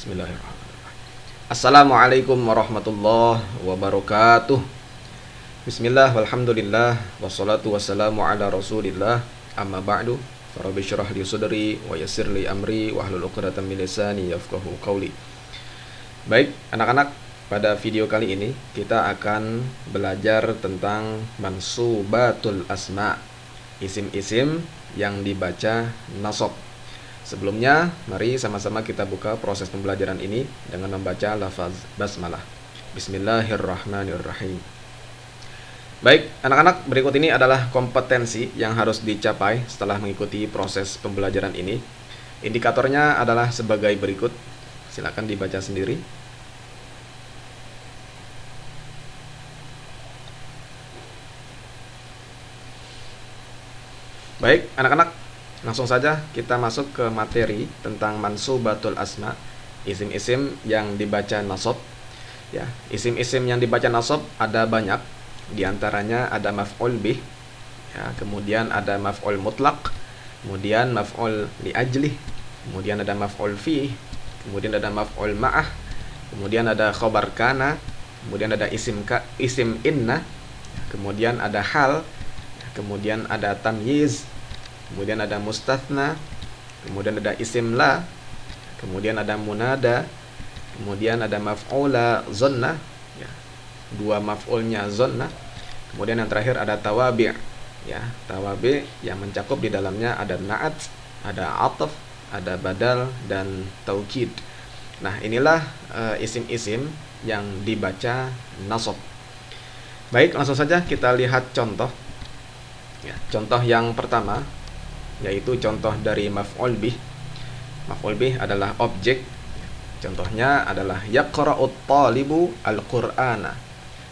Bismillahirrahmanirrahim. Assalamualaikum warahmatullahi wabarakatuh. Bismillah, walhamdulillah, wassalatu wassalamu ala rasulillah. Amma ba'du, farabbi syrah li sadri wa yassir li amri wahlul 'uqdatam min lisani yafqahu qawli. Baik, anak-anak, pada video kali ini kita akan belajar tentang mansubatul asma, isim-isim yang dibaca nasab. Sebelumnya, mari sama-sama kita buka proses pembelajaran ini dengan membaca lafaz basmalah. Bismillahirrahmanirrahim. Baik, anak-anak, berikut ini adalah kompetensi yang harus dicapai setelah mengikuti proses pembelajaran ini. Indikatornya adalah sebagai berikut. Silakan dibaca sendiri. Baik, anak-anak, langsung saja kita masuk ke materi tentang mansubatul asma, isim-isim yang dibaca nasab. Ya, isim-isim yang dibaca nasab ada banyak. Di antaranya ada maf'ul bih, ya, kemudian ada maf'ul mutlaq, kemudian maf'ul li ajlih, kemudian ada maf'ul fi, kemudian ada maf'ul ma'ah, kemudian ada khabar kana, kemudian ada isim inna, kemudian ada hal, kemudian ada tamyiz, kemudian ada mustathna, kemudian ada isim la, kemudian ada munada, kemudian ada maf'ula zonna, ya, dua maf'ulnya zonna, kemudian yang terakhir ada tawabi', ya, tawabi' yang mencakup di dalamnya ada na'at, ada ataf, ada badal, dan taukid. Nah, inilah isim-isim yang dibaca nasab. Baik, langsung saja kita lihat contoh. Ya, contoh yang pertama yaitu contoh dari maf'ul bih. Maf'ul bih adalah objek. Contohnya adalah yaqra'ut talibu al-Qur'ana.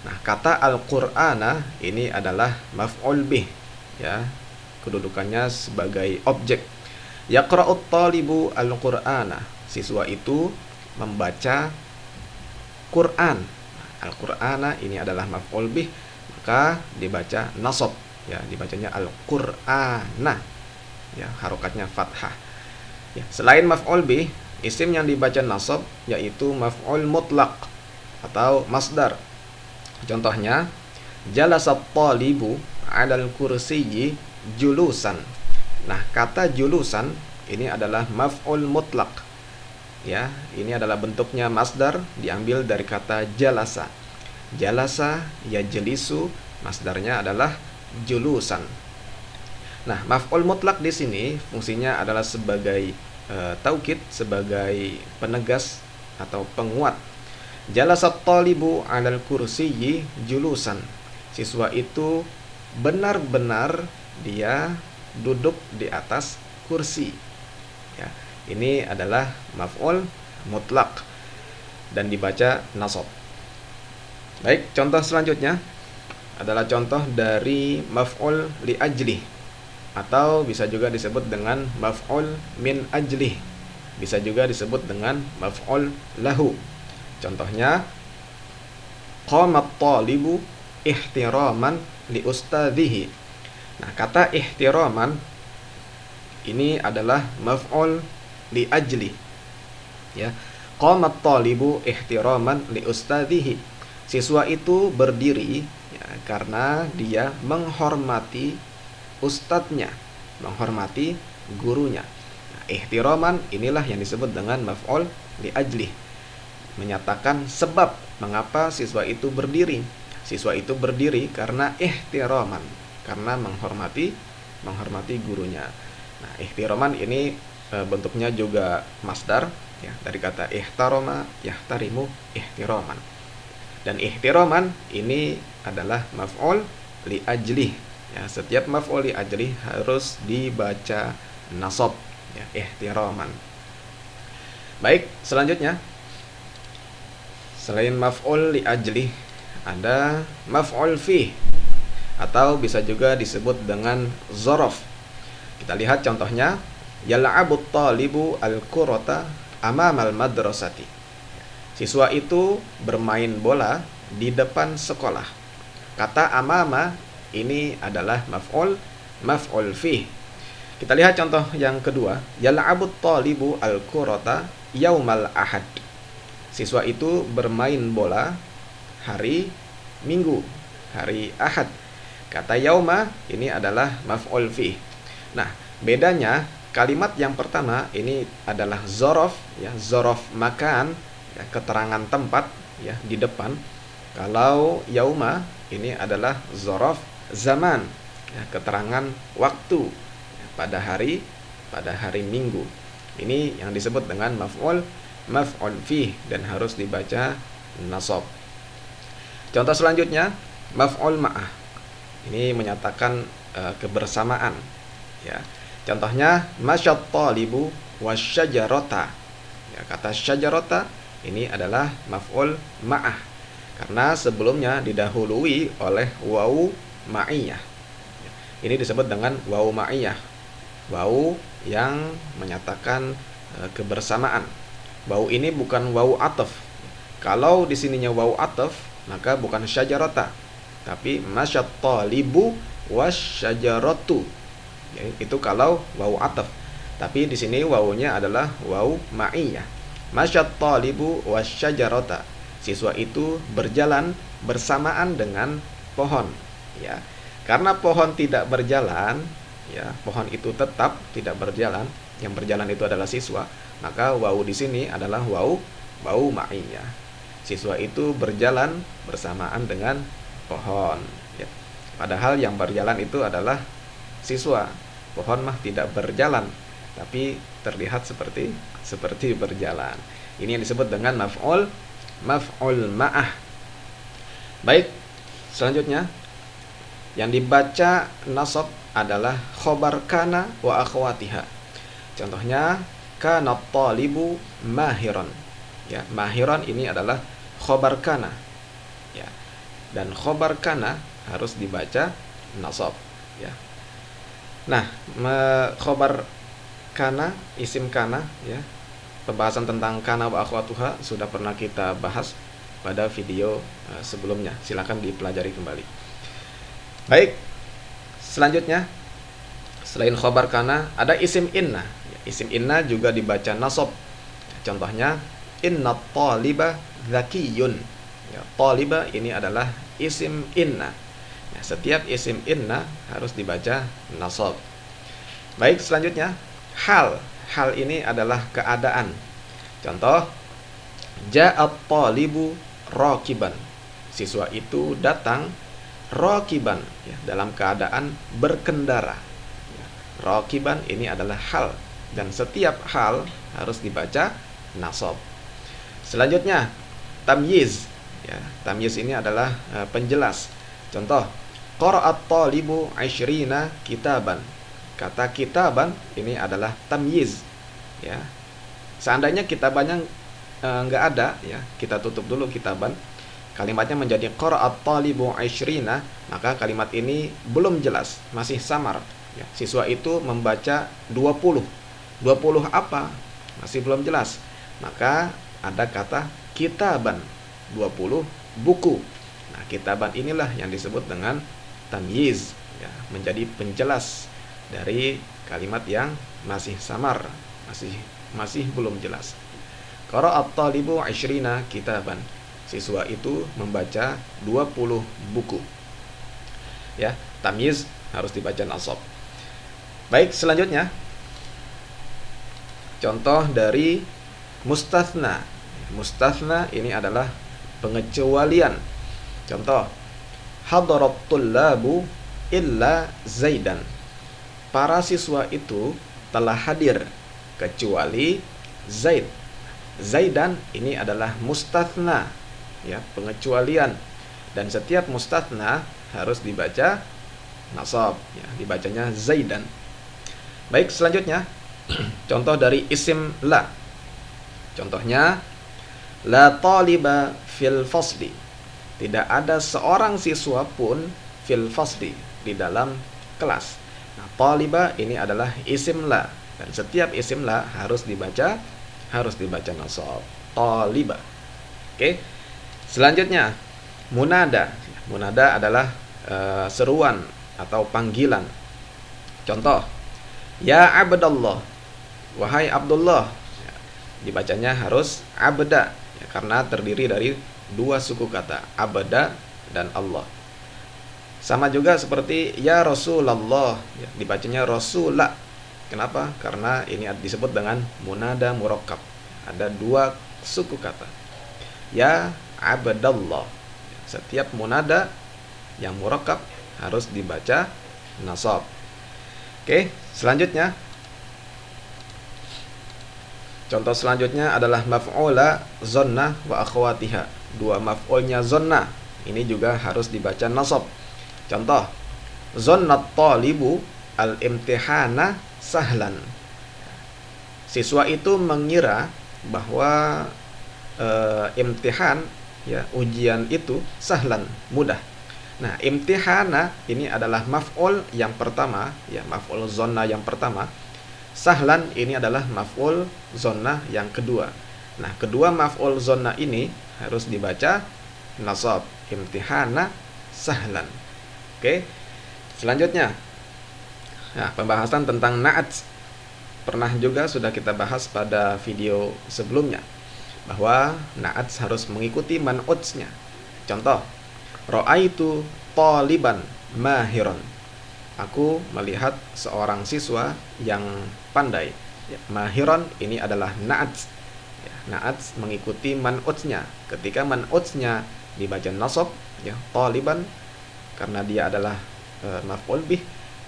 Nah, kata al-Qur'ana ini adalah maf'ul bih, ya. Kedudukannya sebagai objek. Yaqra'ut talibu al-Qur'ana. Siswa itu membaca Quran. Al-Qur'ana ini adalah maf'ul bih, maka dibaca nasab, ya, dibacanya al-Qur'ana. Ya, harokatnya fathah. Ya, selain maf'ul bih, isim yang dibaca nasab yaitu maf'ul mutlaq atau masdar. Contohnya, jalasat talibu 'alal kursiyyi julusan. Nah, kata julusan ini adalah maf'ul mutlaq. Ya, ini adalah bentuknya masdar diambil dari kata jalasa. Jalasa yajlisu, masdarnya adalah julusan. Nah, maf'ul mutlak di sini fungsinya adalah sebagai taukid, sebagai penegas atau penguat. Jalasat talibu 'alal kursiyyi julusan. Siswa itu benar-benar dia duduk di atas kursi. Ya, ini adalah maf'ul mutlak dan dibaca nasab. Baik, contoh selanjutnya adalah contoh dari maf'ul li ajlih, atau bisa juga disebut dengan maf'ul min ajlih, bisa juga disebut dengan maf'ul lahu. Contohnya, qamat talibu ihtiraman li ustadhihi. Nah, kata ihtiraman ini adalah maf'ul li ajli, ya. Qamat talibu ihtiraman li ustadhihi. Siswa itu berdiri, ya, karena dia menghormati ustadznya, menghormati gurunya. Nah, ihtiraman inilah yang disebut dengan maf'ul li ajlih, menyatakan sebab mengapa siswa itu berdiri. Siswa itu berdiri karena ihtiraman, karena menghormati gurunya. Nah, ihtiraman ini bentuknya juga masdar, ya, dari kata ihtarama yahtarimu ihtiraman. Dan ihtiraman ini adalah maf'ul li ajlih. Ya, setiap maf'ul li ajlih harus dibaca nasab, ya, ihtiraman. Baik, selanjutnya selain maf'ul li ajlih ada maf'ul fi, atau bisa juga disebut dengan zorof. Kita lihat contohnya, yal'abut talibu al-kurata amamal madrasati. Siswa itu bermain bola di depan sekolah. Kata amama ini adalah maf'ul fi. Kita lihat contoh yang kedua, yal'abut talibu al-kurata yaumal ahad. Siswa itu bermain bola hari Minggu, hari Ahad. Kata yauma ini adalah maf'ul fih. Nah, bedanya kalimat yang pertama ini adalah zorof, ya, zorof makan, ya, keterangan tempat, ya, di depan. Kalau yauma ini adalah zorof zaman, ya, keterangan waktu, ya, pada hari Minggu. Ini yang disebut dengan maf'ul fih dan harus dibaca nasab. Contoh selanjutnya maf'ul ma'ah. Ini menyatakan kebersamaan, ya. Contohnya masyat talibu wasyajarota. Ya, kata syajarota ini adalah maf'ul ma'ah karena sebelumnya didahului oleh wawu ma'iyah. Ini disebut dengan wawu ma'iyah, wawu yang menyatakan kebersamaan. Wawu ini bukan wawu ataf. Kalau di sininya wawu ataf, maka bukan syajarota, tapi masyat talibu wasyajaratu. Ya, itu kalau wawu ataf. Tapi di sini wawunya adalah wawu ma'iyah. Masyat talibu wasyajarata. Siswa itu berjalan bersamaan dengan pohon, ya. Karena pohon tidak berjalan, ya, pohon itu tetap tidak berjalan. Yang berjalan itu adalah siswa, maka wawu di sini adalah wawu ma'iyah. Siswa itu berjalan bersamaan dengan pohon, ya. Padahal yang berjalan itu adalah siswa. Pohon mah tidak berjalan, tapi terlihat seperti berjalan. Ini yang disebut dengan maf'ul ma'ah. Baik, selanjutnya yang dibaca nasab adalah khobar kana wa akhwatiha. Contohnya kana talibu mahiron. Ya, mahiron ini adalah khobar kana. Ya. Dan khobar kana harus dibaca nasab, ya. Nah, khobar kana, isim kana, ya. Pembahasan tentang kana wa akhwatuha sudah pernah kita bahas pada video sebelumnya. Silakan dipelajari kembali. Baik. Selanjutnya selain khobar kana ada isim inna. Isim inna juga dibaca nasab. Contohnya inna taliba zakiyun. Ya, taliba ini adalah isim inna. Ya, setiap isim inna harus dibaca nasab. Baik, selanjutnya hal. Hal ini adalah keadaan. Contoh ja'at talibu rakiban. Siswa itu datang rakiban, ya, dalam keadaan berkendara. Ya, rakiban ini adalah hal dan setiap hal harus dibaca nasab. Selanjutnya tamyiz. Ya, tamyiz ini adalah penjelas. Contoh qara'at talibu 20 kitaban. Kata kitaban ini adalah tamyiz, ya. Seandainya kitabannya nggak ada, ya, kita tutup dulu kitaban. Kalimatnya menjadi qara'at talibu 20, maka kalimat ini belum jelas, masih samar, ya. Siswa itu membaca 20. 20 apa? Masih belum jelas. Maka ada kata kitaban, 20 buku. Nah, kitaban inilah yang disebut dengan tamyiz, ya, menjadi penjelas dari kalimat yang masih samar, masih belum jelas. Qara'at talibu 20 kitaban. Siswa itu membaca 20 buku. Ya, tamyiz harus dibaca nasab. Baik, selanjutnya contoh dari mustatsna. Mustatsna ini adalah pengecualian. Contoh hadarat tullabu illa Zaidan. Para siswa itu telah hadir kecuali Zaid. Zaidan ini adalah mustatsna, ya, pengecualian, dan setiap mustatsna harus dibaca nasab, ya, dibacanya Zaidan. Baik, selanjutnya contoh dari isim la. Contohnya la taliba fil fasli. Tidak ada seorang siswa pun fil fasli, di dalam kelas. Nah, taliba ini adalah isim la dan setiap isim la harus dibaca nasab. Taliba. Oke. Selanjutnya munada. Munada adalah seruan atau panggilan. Contoh ya Abdullah, wahai Abdullah. dibacanya harus abda, ya, karena terdiri dari dua suku kata, abda dan Allah. Sama juga seperti ya Rasulullah, ya, dibacanya Rasulah. Kenapa? Karena ini disebut dengan munada murakkab. Ada dua suku kata. Ya Abdallah. Setiap munada yang murakkab harus dibaca nasab. Oke, selanjutnya. Contoh selanjutnya adalah maf'ula zonna wa akhwatiha. Dua maf'ulnya zonna. Ini juga harus dibaca nasab. Contoh, zonnat talibu al-imtihana sahlan. Siswa itu mengira bahwa imtihan, ya, ujian itu sahlan, mudah. Nah, imtihana ini adalah maf'ul yang pertama, ya, maf'ul zonna yang pertama. Sahlan ini adalah maf'ul zonna yang kedua. Nah, kedua maf'ul zonna ini harus dibaca nasab, imtihana sahlan. Oke, selanjutnya, nah, pembahasan tentang na'at pernah juga sudah kita bahas pada video sebelumnya, bahwa na'at harus mengikuti man'utsnya. Contoh, ra'aitu taliban mahiron. Aku melihat seorang siswa yang pandai. Ya, mahiron ini adalah na'at. Ya, na'at mengikuti man'utsnya. Ketika man'utsnya dibaca nasab, ya, taliban, karena dia adalah maf'ul bih,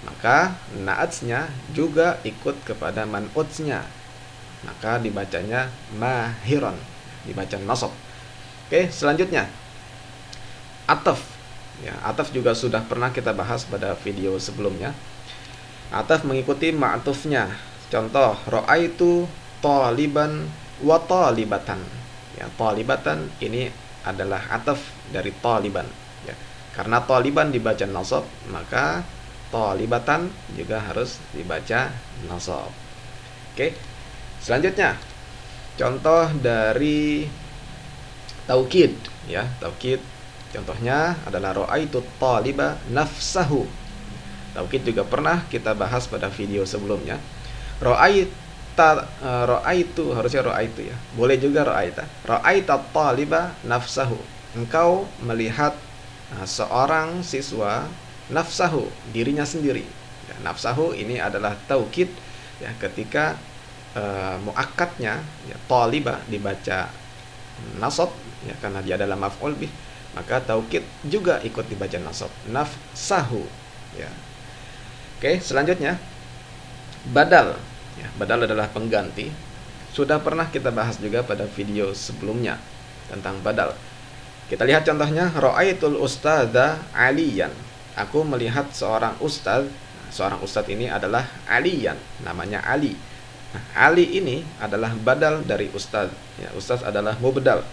maka na'atsnya juga ikut kepada man'utsnya, maka dibacanya mahiron, dibaca nasab. Oke, selanjutnya ataf. Ya, ataf juga sudah pernah kita bahas pada video sebelumnya. Ataf mengikuti ma'tufnya. Contoh, ra'aitu taliban wa talibatan. Ya, talibatan ini adalah ataf dari taliban. Ya, karena taliban dibaca nasab, maka talibatan juga harus dibaca nasab. Oke. Selanjutnya, contoh dari taukid, ya, taukid. Contohnya adalah ra'aitu taliba nafsahu. Taukid juga pernah kita bahas pada video sebelumnya. Ra'aitu, harusnya ra'aitu, ya. Boleh juga ra'aita. Ra'aita taliba nafsahu. Engkau melihat seorang siswa nafsahu, dirinya sendiri. Ya, nafsahu ini adalah taukid, ya, ketika muakkadnya, ya, taliba dibaca nasab, ya, karena dia adalah maf'ul bih, maka taukid juga ikut dibaca nasab, nafsahu, ya. Oke, selanjutnya badal. Ya, badal adalah pengganti. Sudah pernah kita bahas juga pada video sebelumnya tentang badal. Kita lihat contohnya, ra'aitul ustadza aliyan. Aku melihat seorang ustadz. Seorang ustadz ini adalah aliyan, namanya Ali. Nah, Ali ini adalah badal dari ustadz. Ya, ustadz adalah mubdal.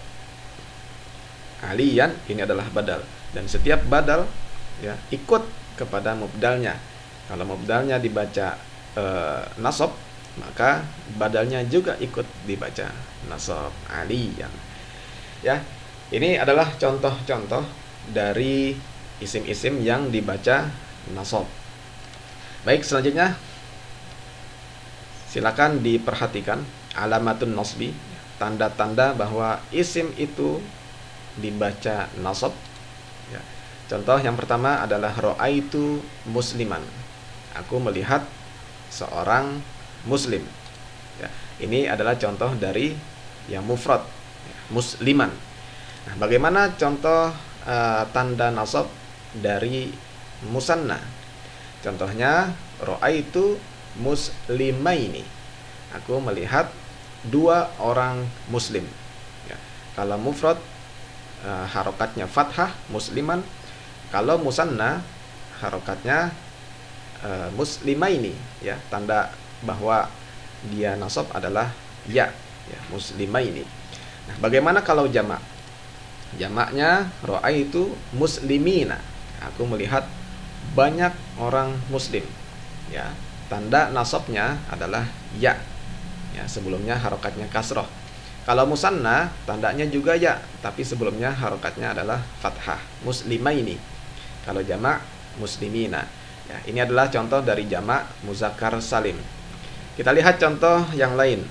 Aliyan ini adalah badal, dan setiap badal, ya, ikut kepada mubdalnya. Kalau mubdalnya dibaca nasab, maka badalnya juga ikut dibaca nasab, aliyan. Ya, ini adalah contoh-contoh dari isim-isim yang dibaca nasab. Baik, selanjutnya silakan diperhatikan alamatun nasbi, tanda-tanda bahwa isim itu dibaca nasab. Ya. Contoh yang pertama adalah ra'aitu musliman. Aku melihat seorang muslim. Ya. Ini adalah contoh dari yang mufrad, ya, musliman. Nah, bagaimana contoh tanda nasab dari musanna? Contohnya ra'aitu muslimaini. Aku melihat dua orang muslim. Ya. Kalau mufrad harokatnya fathah, musliman. Kalau musanna harokatnya muslimaini, ya, tanda bahwa dia nasab adalah ya, muslimaini. Nah, bagaimana kalau jamak? Jamaknya ra'aitu muslimina. Aku melihat banyak orang muslim. Ya, tanda nasabnya adalah ya. Ya, sebelumnya harokatnya kasroh. Kalau musanna tandanya juga ya, tapi sebelumnya harokatnya adalah fathah, muslimaini. Kalau jamak muslimina. Ya, ini adalah contoh dari jamak muzakkar salim. Kita lihat contoh yang lain.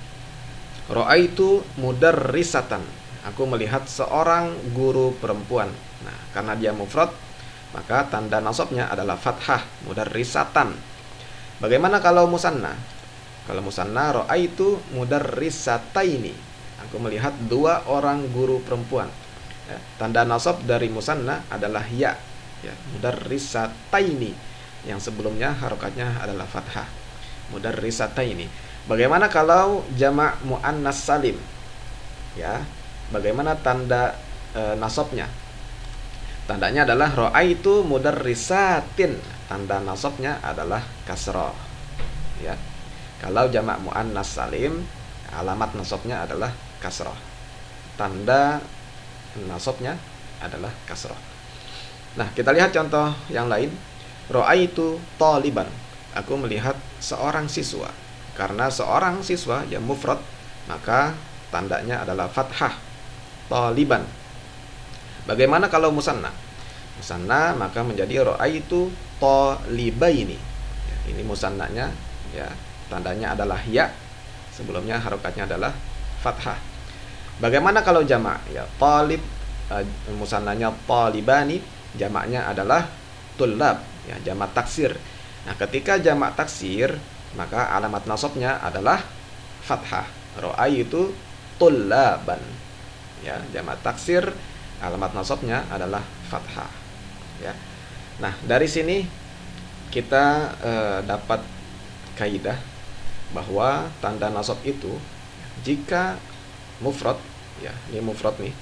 Ra'aitu mudarrisatan. Aku melihat seorang guru perempuan. Nah, karena dia mufrad, maka tanda nasabnya adalah fathah, mudarrisatan. Bagaimana kalau musanna? Kalau musanna, ra'aitu mudarrisataini. Aku melihat dua orang guru perempuan. Ya, tanda nasab dari musanna adalah ya, ya, mudarrisataini. Yang sebelumnya harokatnya adalah fathah, mudarrisataini. Bagaimana kalau jamak muannas salim? Ya, bagaimana tanda nasabnya? Tandanya adalah ra'aitu mudarrisatin. Tanda nasabnya adalah kasrah. Ya. Kalau jamak muannas salim, alamat nasabnya adalah kasrah. Tanda nasabnya adalah kasrah. Nah, kita lihat contoh yang lain. Ra'aitu taliban. Aku melihat seorang siswa. Karena seorang siswa yang mufrad, maka tandanya adalah fathah, taliban. Bagaimana kalau musanna? Musanna maka menjadi ra'aitu talibaini. Ya, ini musannanya, ya, tandanya adalah ya, sebelumnya harokatnya adalah fathah. Bagaimana kalau jamak? Ya, talib, musannanya talibani, jamaknya adalah tulab, ya, jamak taksir. Nah, ketika jamak taksir, maka alamat nasabnya adalah fathah. Ra'aitu tullaban. Ya, jamak taksir, alamat nasabnya adalah fathah. Ya. Nah, dari sini kita dapat kaidah bahwa tanda nasab itu jika mufrad, ya, ini mufrad nih.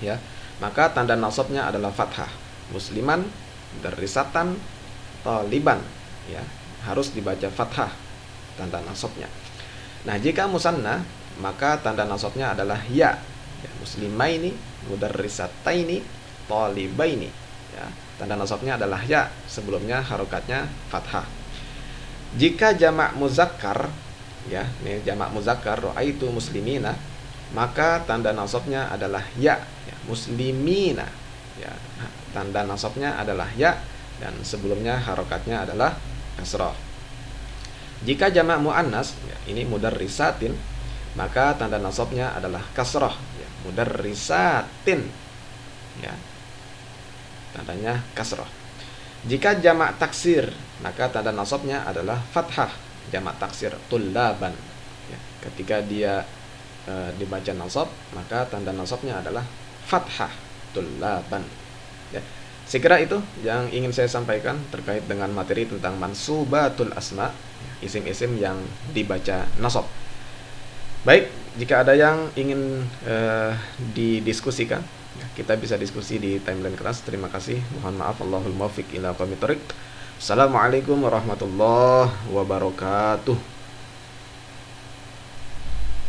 Ya, maka tanda nasabnya adalah fathah. Musliman, darrisatan, taliban, ya, harus dibaca fathah tanda nasabnya. Nah, jika musanna, maka tanda nasabnya adalah ya, ya, muslimaini, mudarrisataini, talibaini. Ya, tanda nasabnya adalah ya, sebelumnya harokatnya fathah. Jika jamak muzakkar, ya, ini jamak muzakkar, ra'aitu muslimina, maka tanda nasabnya adalah ya, ya, muslimina. Ya, tanda nasabnya adalah ya, dan sebelumnya harokatnya adalah kasrah. Jika jamak muannas, ya, ini mudarrisatin, maka tanda nasabnya adalah kasrah, ya, mudarrisatin, ya, tandanya kasrah. Jika jamak taksir, maka tanda nasabnya adalah fathah, jamak taksir tullaban. Ya, ketika dia dibaca nasab, maka tanda nasabnya adalah fathah, tullaban. Ya. Sekira itu yang ingin saya sampaikan terkait dengan materi tentang mansubatul asma, isim-isim yang dibaca nasab. Baik, jika ada yang ingin didiskusikan, kita bisa diskusi di timeline kelas. Terima kasih. Mohon maaf. Allahul muwaffiq ila aqwamit thoriq. Assalamualaikum warahmatullahi wabarakatuh.